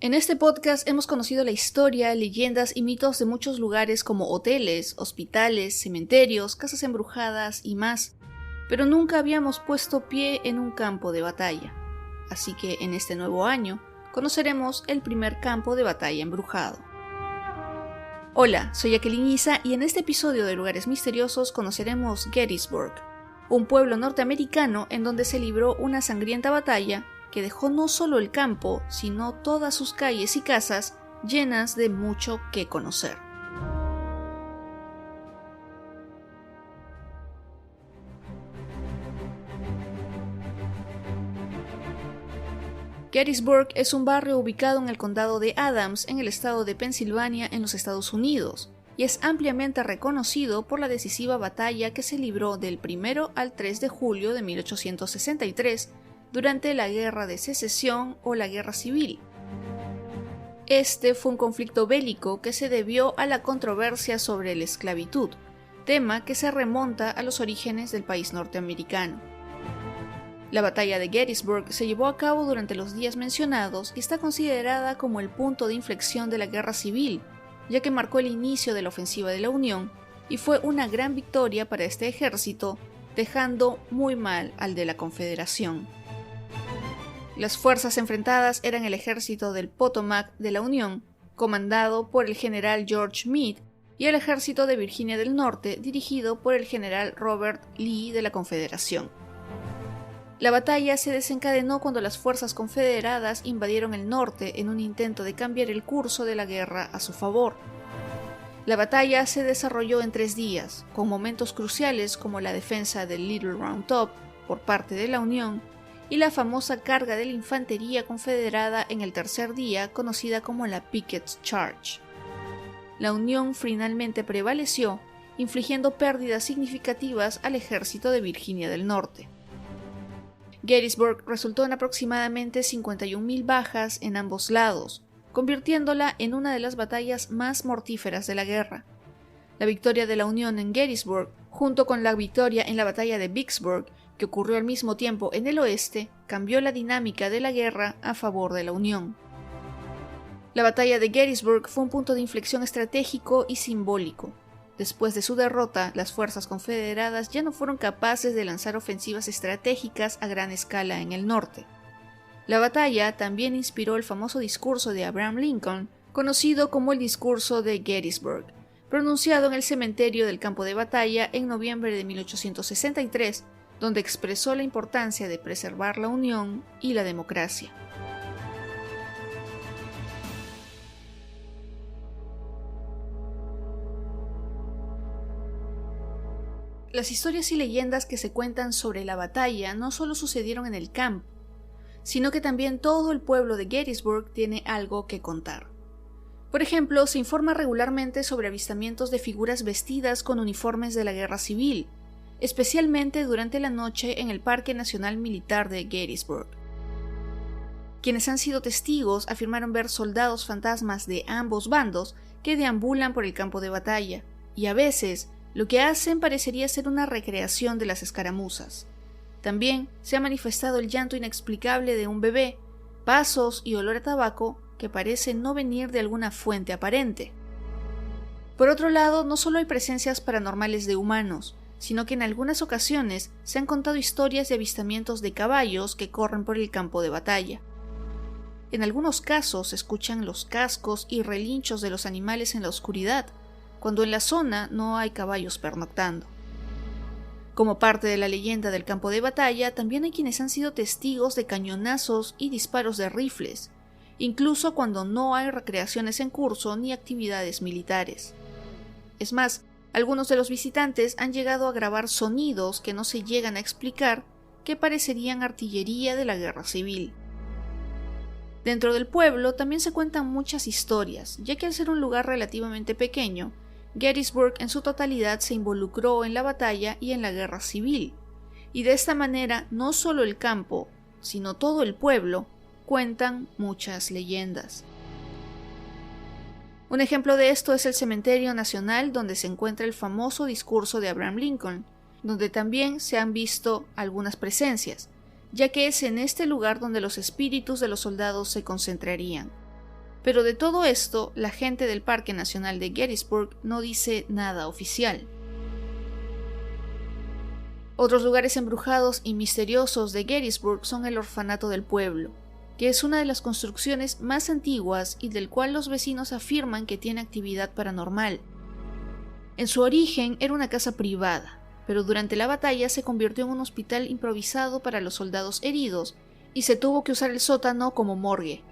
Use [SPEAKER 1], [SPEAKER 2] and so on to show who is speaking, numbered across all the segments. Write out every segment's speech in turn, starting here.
[SPEAKER 1] En este podcast hemos conocido la historia, leyendas y mitos de muchos lugares como hoteles, hospitales, cementerios, casas embrujadas y más, pero nunca habíamos puesto pie en un campo de batalla. Así que en este nuevo año conoceremos el primer campo de batalla embrujado. Hola, soy Jacqueline Isa y en este episodio de Lugares Misteriosos conoceremos Gettysburg, un pueblo norteamericano en donde se libró una sangrienta batalla que dejó no solo el campo, sino todas sus calles y casas llenas de mucho que conocer. Gettysburg es un barrio ubicado en el condado de Adams, en el estado de Pensilvania, en los Estados Unidos, y es ampliamente reconocido por la decisiva batalla que se libró del 1 al 3 de julio de 1863, durante la Guerra de Secesión o la Guerra Civil. Este fue un conflicto bélico que se debió a la controversia sobre la esclavitud, tema que se remonta a los orígenes del país norteamericano. La batalla de Gettysburg se llevó a cabo durante los días mencionados y está considerada como el punto de inflexión de la Guerra Civil, ya que marcó el inicio de la ofensiva de la Unión y fue una gran victoria para este ejército, dejando muy mal al de la Confederación. Las fuerzas enfrentadas eran el ejército del Potomac de la Unión, comandado por el general George Meade, y el ejército de Virginia del Norte, dirigido por el general Robert Lee de la Confederación. La batalla se desencadenó cuando las fuerzas confederadas invadieron el norte en un intento de cambiar el curso de la guerra a su favor. La batalla se desarrolló en 3 días, con momentos cruciales como la defensa del Little Round Top por parte de la Unión, y la famosa carga de la infantería confederada en el tercer día, conocida como la Pickett's Charge. La Unión finalmente prevaleció, infligiendo pérdidas significativas al ejército de Virginia del Norte. Gettysburg resultó en aproximadamente 51.000 bajas en ambos lados, convirtiéndola en una de las batallas más mortíferas de la guerra. La victoria de la Unión en Gettysburg, junto con la victoria en la batalla de Vicksburg, que ocurrió al mismo tiempo en el oeste, cambió la dinámica de la guerra a favor de la Unión. La batalla de Gettysburg fue un punto de inflexión estratégico y simbólico. Después de su derrota, las fuerzas confederadas ya no fueron capaces de lanzar ofensivas estratégicas a gran escala en el norte. La batalla también inspiró el famoso discurso de Abraham Lincoln, conocido como el discurso de Gettysburg, pronunciado en el cementerio del campo de batalla en noviembre de 1863, donde expresó la importancia de preservar la unión y la democracia. Las historias y leyendas que se cuentan sobre la batalla no solo sucedieron en el campo, sino que también todo el pueblo de Gettysburg tiene algo que contar. Por ejemplo, se informa regularmente sobre avistamientos de figuras vestidas con uniformes de la Guerra Civil, especialmente durante la noche en el Parque Nacional Militar de Gettysburg. Quienes han sido testigos afirmaron ver soldados fantasmas de ambos bandos que deambulan por el campo de batalla, y a veces lo que hacen parecería ser una recreación de las escaramuzas. También se ha manifestado el llanto inexplicable de un bebé, pasos y olor a tabaco que parece no venir de alguna fuente aparente. Por otro lado, no solo hay presencias paranormales de humanos, sino que en algunas ocasiones se han contado historias de avistamientos de caballos que corren por el campo de batalla. En algunos casos se escuchan los cascos y relinchos de los animales en la oscuridad, cuando en la zona no hay caballos pernoctando. Como parte de la leyenda del campo de batalla, también hay quienes han sido testigos de cañonazos y disparos de rifles, incluso cuando no hay recreaciones en curso ni actividades militares. Es más, algunos de los visitantes han llegado a grabar sonidos que no se llegan a explicar, que parecerían artillería de la Guerra Civil. Dentro del pueblo también se cuentan muchas historias, ya que al ser un lugar relativamente pequeño, Gettysburg en su totalidad se involucró en la batalla y en la Guerra Civil, y de esta manera no solo el campo, sino todo el pueblo, cuentan muchas leyendas. Un ejemplo de esto es el Cementerio Nacional, donde se encuentra el famoso discurso de Abraham Lincoln, donde también se han visto algunas presencias, ya que es en este lugar donde los espíritus de los soldados se concentrarían. Pero de todo esto, la gente del Parque Nacional de Gettysburg no dice nada oficial. Otros lugares embrujados y misteriosos de Gettysburg son el orfanato del pueblo, que es una de las construcciones más antiguas y del cual los vecinos afirman que tiene actividad paranormal. En su origen era una casa privada, pero durante la batalla se convirtió en un hospital improvisado para los soldados heridos y se tuvo que usar el sótano como morgue.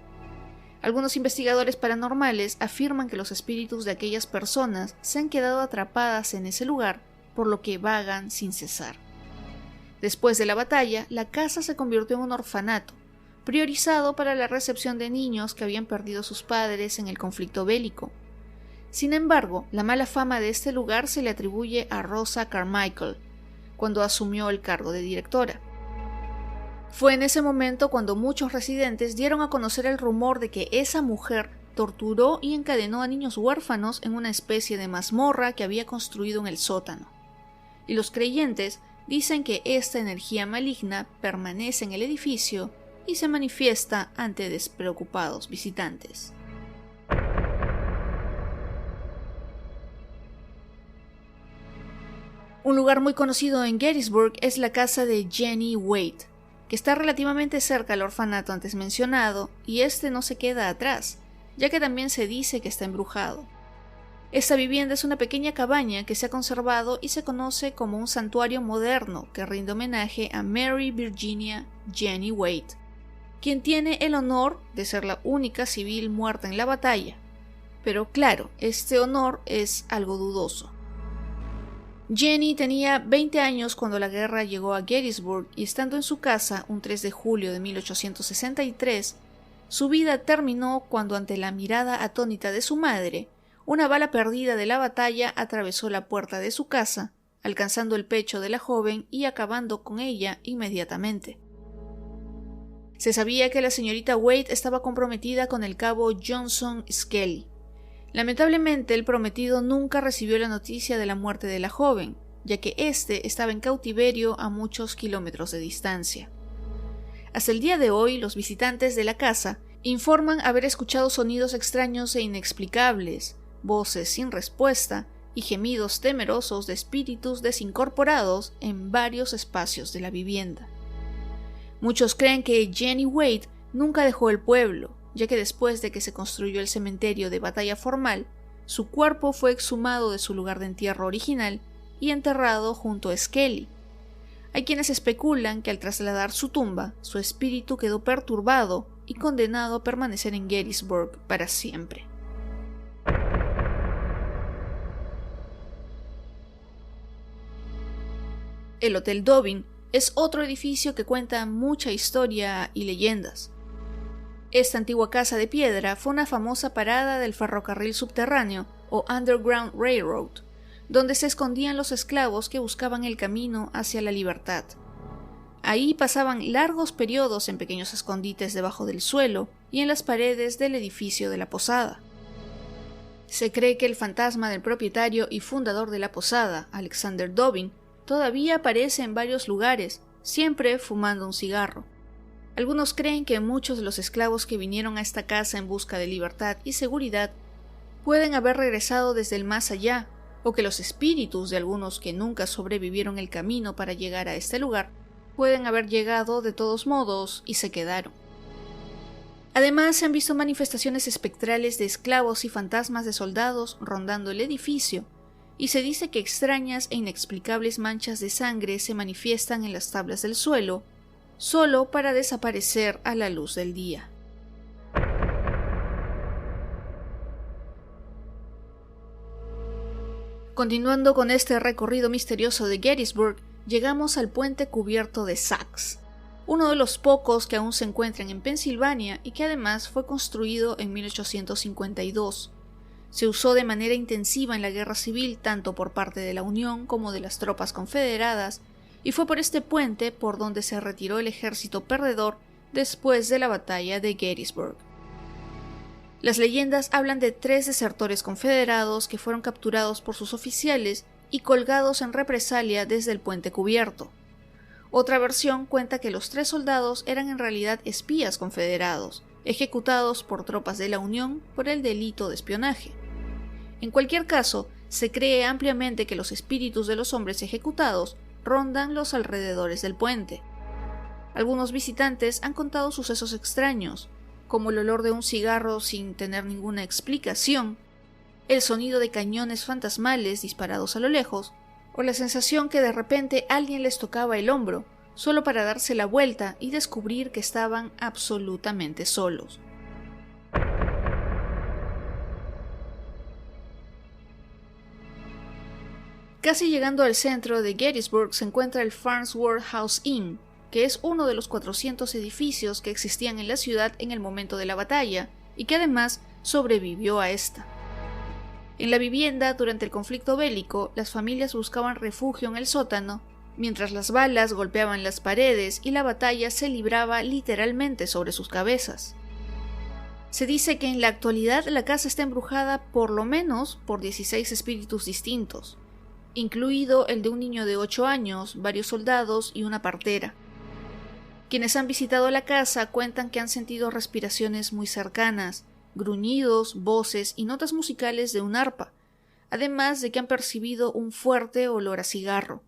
[SPEAKER 1] Algunos investigadores paranormales afirman que los espíritus de aquellas personas se han quedado atrapadas en ese lugar, por lo que vagan sin cesar. Después de la batalla, la casa se convirtió en un orfanato, priorizado para la recepción de niños que habían perdido a sus padres en el conflicto bélico. Sin embargo, la mala fama de este lugar se le atribuye a Rosa Carmichael, cuando asumió el cargo de directora. Fue en ese momento cuando muchos residentes dieron a conocer el rumor de que esa mujer torturó y encadenó a niños huérfanos en una especie de mazmorra que había construido en el sótano. Y los creyentes dicen que esta energía maligna permanece en el edificio y se manifiesta ante despreocupados visitantes. Un lugar muy conocido en Gettysburg es la casa de Jenny Wade, que está relativamente cerca al orfanato antes mencionado, y este no se queda atrás, ya que también se dice que está embrujado. Esta vivienda es una pequeña cabaña que se ha conservado y se conoce como un santuario moderno que rinde homenaje a Mary Virginia Jenny Wade, quien tiene el honor de ser la única civil muerta en la batalla. Pero claro, este honor es algo dudoso. Jenny tenía 20 años cuando la guerra llegó a Gettysburg y estando en su casa un 3 de julio de 1863, su vida terminó cuando ante la mirada atónita de su madre, una bala perdida de la batalla atravesó la puerta de su casa, alcanzando el pecho de la joven y acabando con ella inmediatamente. Se sabía que la señorita Wade estaba comprometida con el cabo Johnson Skelly. Lamentablemente, el prometido nunca recibió la noticia de la muerte de la joven, ya que éste estaba en cautiverio a muchos kilómetros de distancia. Hasta el día de hoy, los visitantes de la casa informan haber escuchado sonidos extraños e inexplicables, voces sin respuesta y gemidos temerosos de espíritus desincorporados en varios espacios de la vivienda. Muchos creen que Jenny Wade nunca dejó el pueblo, ya que después de que se construyó el cementerio de batalla formal, su cuerpo fue exhumado de su lugar de entierro original y enterrado junto a Skelly. Hay quienes especulan que al trasladar su tumba, su espíritu quedó perturbado y condenado a permanecer en Gettysburg para siempre. El Hotel Dobbin es otro edificio que cuenta mucha historia y leyendas. Esta antigua casa de piedra fue una famosa parada del ferrocarril subterráneo o Underground Railroad, donde se escondían los esclavos que buscaban el camino hacia la libertad. Ahí pasaban largos periodos en pequeños escondites debajo del suelo y en las paredes del edificio de la posada. Se cree que el fantasma del propietario y fundador de la posada, Alexander Dobbin, todavía aparece en varios lugares, siempre fumando un cigarro. Algunos creen que muchos de los esclavos que vinieron a esta casa en busca de libertad y seguridad pueden haber regresado desde el más allá, o que los espíritus de algunos que nunca sobrevivieron el camino para llegar a este lugar pueden haber llegado de todos modos y se quedaron. Además, se han visto manifestaciones espectrales de esclavos y fantasmas de soldados rondando el edificio, y se dice que extrañas e inexplicables manchas de sangre se manifiestan en las tablas del suelo, solo para desaparecer a la luz del día. Continuando con este recorrido misterioso de Gettysburg, llegamos al puente cubierto de Sachs, uno de los pocos que aún se encuentran en Pensilvania y que además fue construido en 1852. Se usó de manera intensiva en la Guerra Civil tanto por parte de la Unión como de las tropas confederadas, y fue por este puente por donde se retiró el ejército perdedor después de la batalla de Gettysburg. Las leyendas hablan de 3 desertores confederados que fueron capturados por sus oficiales y colgados en represalia desde el puente cubierto. Otra versión cuenta que los 3 soldados eran en realidad espías confederados, ejecutados por tropas de la Unión por el delito de espionaje. En cualquier caso, se cree ampliamente que los espíritus de los hombres ejecutados rondan los alrededores del puente. Algunos visitantes han contado sucesos extraños, como el olor de un cigarro sin tener ninguna explicación, el sonido de cañones fantasmales disparados a lo lejos, o la sensación que de repente alguien les tocaba el hombro, solo para darse la vuelta y descubrir que estaban absolutamente solos. Casi llegando al centro de Gettysburg se encuentra el Farnsworth House Inn, que es uno de los 400 edificios que existían en la ciudad en el momento de la batalla, y que además sobrevivió a esta. En la vivienda, durante el conflicto bélico, las familias buscaban refugio en el sótano, mientras las balas golpeaban las paredes y la batalla se libraba literalmente sobre sus cabezas. Se dice que en la actualidad la casa está embrujada por lo menos por 16 espíritus distintos, incluido el de un niño de 8 años, varios soldados y una partera. Quienes han visitado la casa cuentan que han sentido respiraciones muy cercanas, gruñidos, voces y notas musicales de un arpa, además de que han percibido un fuerte olor a cigarro.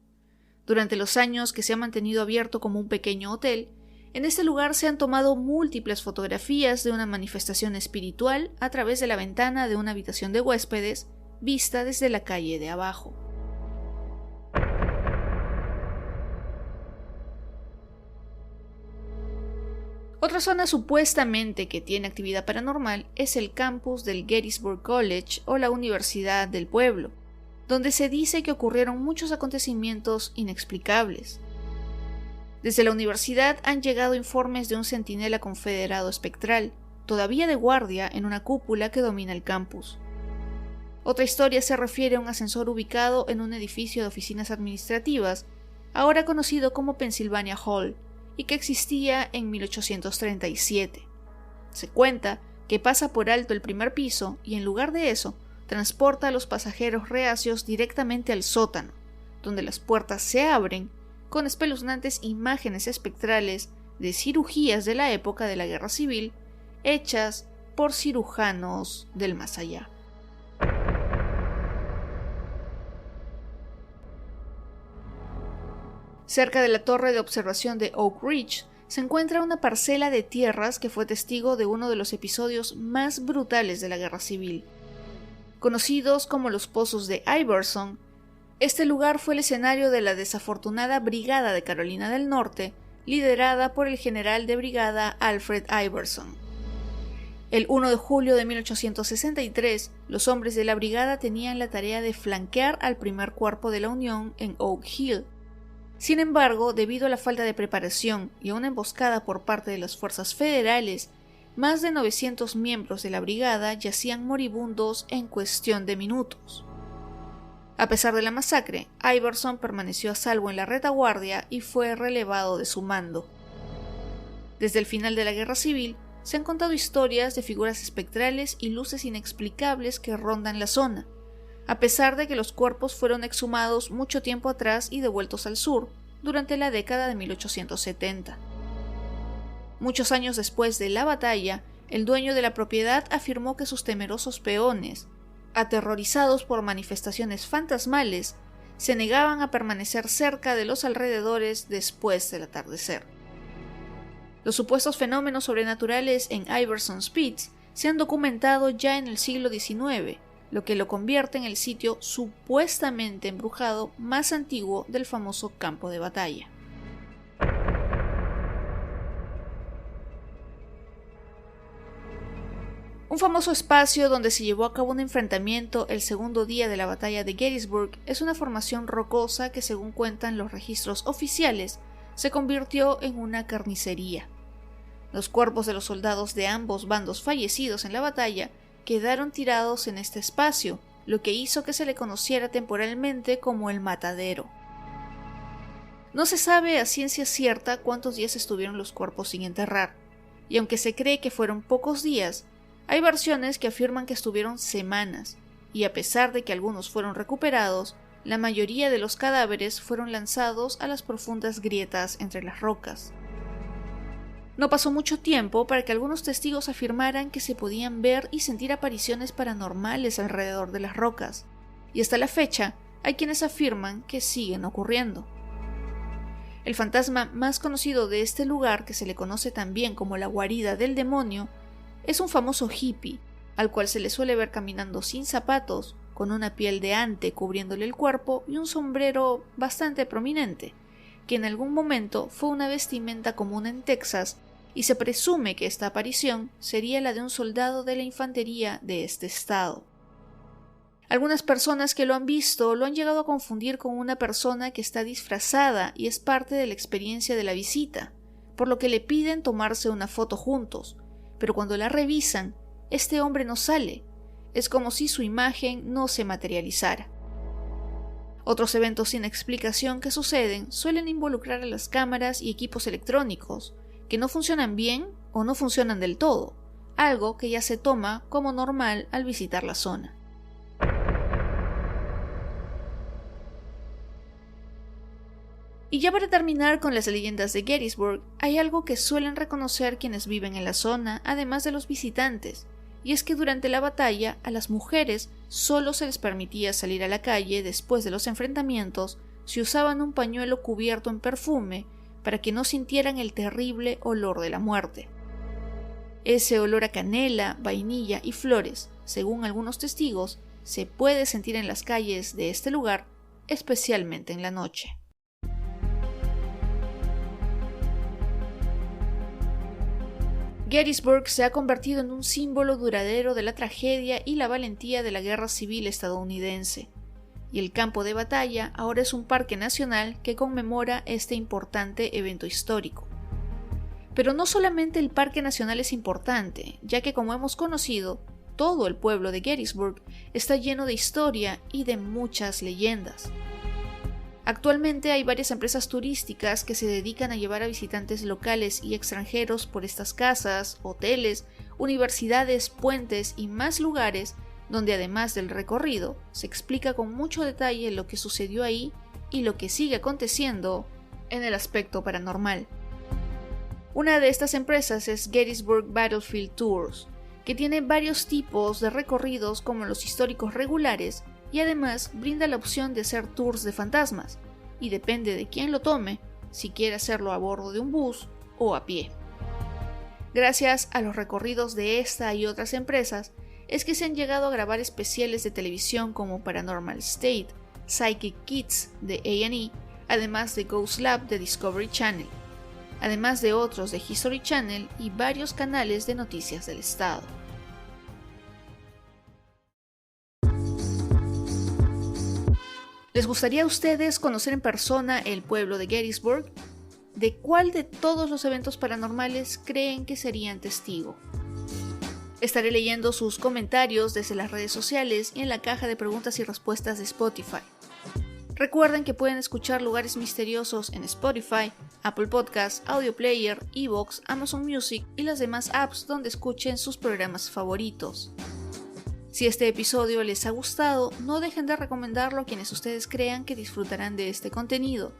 [SPEAKER 1] Durante los años que se ha mantenido abierto como un pequeño hotel, en este lugar se han tomado múltiples fotografías de una manifestación espiritual a través de la ventana de una habitación de huéspedes, vista desde la calle de abajo. Otra zona supuestamente que tiene actividad paranormal es el campus del Gettysburg College o la Universidad del Pueblo, donde se dice que ocurrieron muchos acontecimientos inexplicables. Desde la universidad han llegado informes de un centinela confederado espectral, todavía de guardia en una cúpula que domina el campus. Otra historia se refiere a un ascensor ubicado en un edificio de oficinas administrativas, ahora conocido como Pennsylvania Hall, y que existía en 1837. Se cuenta que pasa por alto el primer piso y en lugar de eso, transporta a los pasajeros reacios directamente al sótano, donde las puertas se abren con espeluznantes imágenes espectrales de cirugías de la época de la Guerra Civil hechas por cirujanos del más allá. Cerca de la torre de observación de Oak Ridge se encuentra una parcela de tierras que fue testigo de uno de los episodios más brutales de la Guerra Civil. Conocidos como los Pozos de Iverson, este lugar fue el escenario de la desafortunada Brigada de Carolina del Norte, liderada por el general de brigada Alfred Iverson. El 1 de julio de 1863, los hombres de la brigada tenían la tarea de flanquear al primer cuerpo de la Unión en Oak Hill. Sin embargo, debido a la falta de preparación y a una emboscada por parte de las fuerzas federales, más de 900 miembros de la brigada yacían moribundos en cuestión de minutos. A pesar de la masacre, Iverson permaneció a salvo en la retaguardia y fue relevado de su mando. Desde el final de la Guerra Civil, se han contado historias de figuras espectrales y luces inexplicables que rondan la zona, a pesar de que los cuerpos fueron exhumados mucho tiempo atrás y devueltos al sur, durante la década de 1870. Muchos años después de la batalla, el dueño de la propiedad afirmó que sus temerosos peones, aterrorizados por manifestaciones fantasmales, se negaban a permanecer cerca de los alrededores después del atardecer. Los supuestos fenómenos sobrenaturales en Iverson Spitz se han documentado ya en el siglo XIX, lo que lo convierte en el sitio supuestamente embrujado más antiguo del famoso campo de batalla. Un famoso espacio donde se llevó a cabo un enfrentamiento el segundo día de la batalla de Gettysburg es una formación rocosa que, según cuentan los registros oficiales, se convirtió en una carnicería. Los cuerpos de los soldados de ambos bandos fallecidos en la batalla quedaron tirados en este espacio, lo que hizo que se le conociera temporalmente como el Matadero. No se sabe a ciencia cierta cuántos días estuvieron los cuerpos sin enterrar, y aunque se cree que fueron pocos días, hay versiones que afirman que estuvieron semanas, y a pesar de que algunos fueron recuperados, la mayoría de los cadáveres fueron lanzados a las profundas grietas entre las rocas. No pasó mucho tiempo para que algunos testigos afirmaran que se podían ver y sentir apariciones paranormales alrededor de las rocas, y hasta la fecha hay quienes afirman que siguen ocurriendo. El fantasma más conocido de este lugar, que se le conoce también como la guarida del demonio, es un famoso hippie, al cual se le suele ver caminando sin zapatos, con una piel de ante cubriéndole el cuerpo y un sombrero bastante prominente, que en algún momento fue una vestimenta común en Texas, y se presume que esta aparición sería la de un soldado de la infantería de este estado. Algunas personas que lo han visto lo han llegado a confundir con una persona que está disfrazada y es parte de la experiencia de la visita, por lo que le piden tomarse una foto juntos, pero cuando la revisan, este hombre no sale. Es como si su imagen no se materializara. Otros eventos sin explicación que suceden suelen involucrar a las cámaras y equipos electrónicos, que no funcionan bien o no funcionan del todo, algo que ya se toma como normal al visitar la zona. Y ya para terminar con las leyendas de Gettysburg, hay algo que suelen reconocer quienes viven en la zona, además de los visitantes, y es que durante la batalla a las mujeres solo se les permitía salir a la calle después de los enfrentamientos si usaban un pañuelo cubierto en perfume para que no sintieran el terrible olor de la muerte. Ese olor a canela, vainilla y flores, según algunos testigos, se puede sentir en las calles de este lugar, especialmente en la noche. Gettysburg se ha convertido en un símbolo duradero de la tragedia y la valentía de la Guerra Civil estadounidense, y el campo de batalla ahora es un parque nacional que conmemora este importante evento histórico. Pero no solamente el parque nacional es importante, ya que como hemos conocido, todo el pueblo de Gettysburg está lleno de historia y de muchas leyendas. Actualmente hay varias empresas turísticas que se dedican a llevar a visitantes locales y extranjeros por estas casas, hoteles, universidades, puentes y más lugares donde además del recorrido se explica con mucho detalle lo que sucedió ahí y lo que sigue aconteciendo en el aspecto paranormal. Una de estas empresas es Gettysburg Battlefield Tours, que tiene varios tipos de recorridos como los históricos regulares y además brinda la opción de hacer tours de fantasmas, y depende de quién lo tome, si quiere hacerlo a bordo de un bus o a pie. Gracias a los recorridos de esta y otras empresas, es que se han llegado a grabar especiales de televisión como Paranormal State, Psychic Kids de A&E, además de Ghost Lab de Discovery Channel, además de otros de History Channel y varios canales de noticias del estado. ¿Les gustaría a ustedes conocer en persona el pueblo de Gettysburg? ¿De cuál de todos los eventos paranormales creen que serían testigo? Estaré leyendo sus comentarios desde las redes sociales y en la caja de preguntas y respuestas de Spotify. Recuerden que pueden escuchar Lugares Misteriosos en Spotify, Apple Podcasts, Audio Player, Evox, Amazon Music y las demás apps donde escuchen sus programas favoritos. Si este episodio les ha gustado, no dejen de recomendarlo a quienes ustedes crean que disfrutarán de este contenido.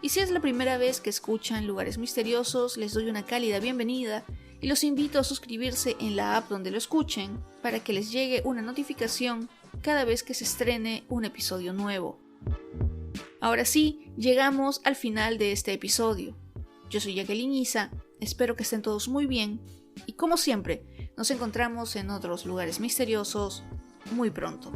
[SPEAKER 1] Y si es la primera vez que escuchan Lugares Misteriosos, les doy una cálida bienvenida y los invito a suscribirse en la app donde lo escuchen para que les llegue una notificación cada vez que se estrene un episodio nuevo. Ahora sí, llegamos al final de este episodio. Yo soy Jacqueline Isa, espero que estén todos muy bien y como siempre, nos encontramos en otros lugares misteriosos muy pronto.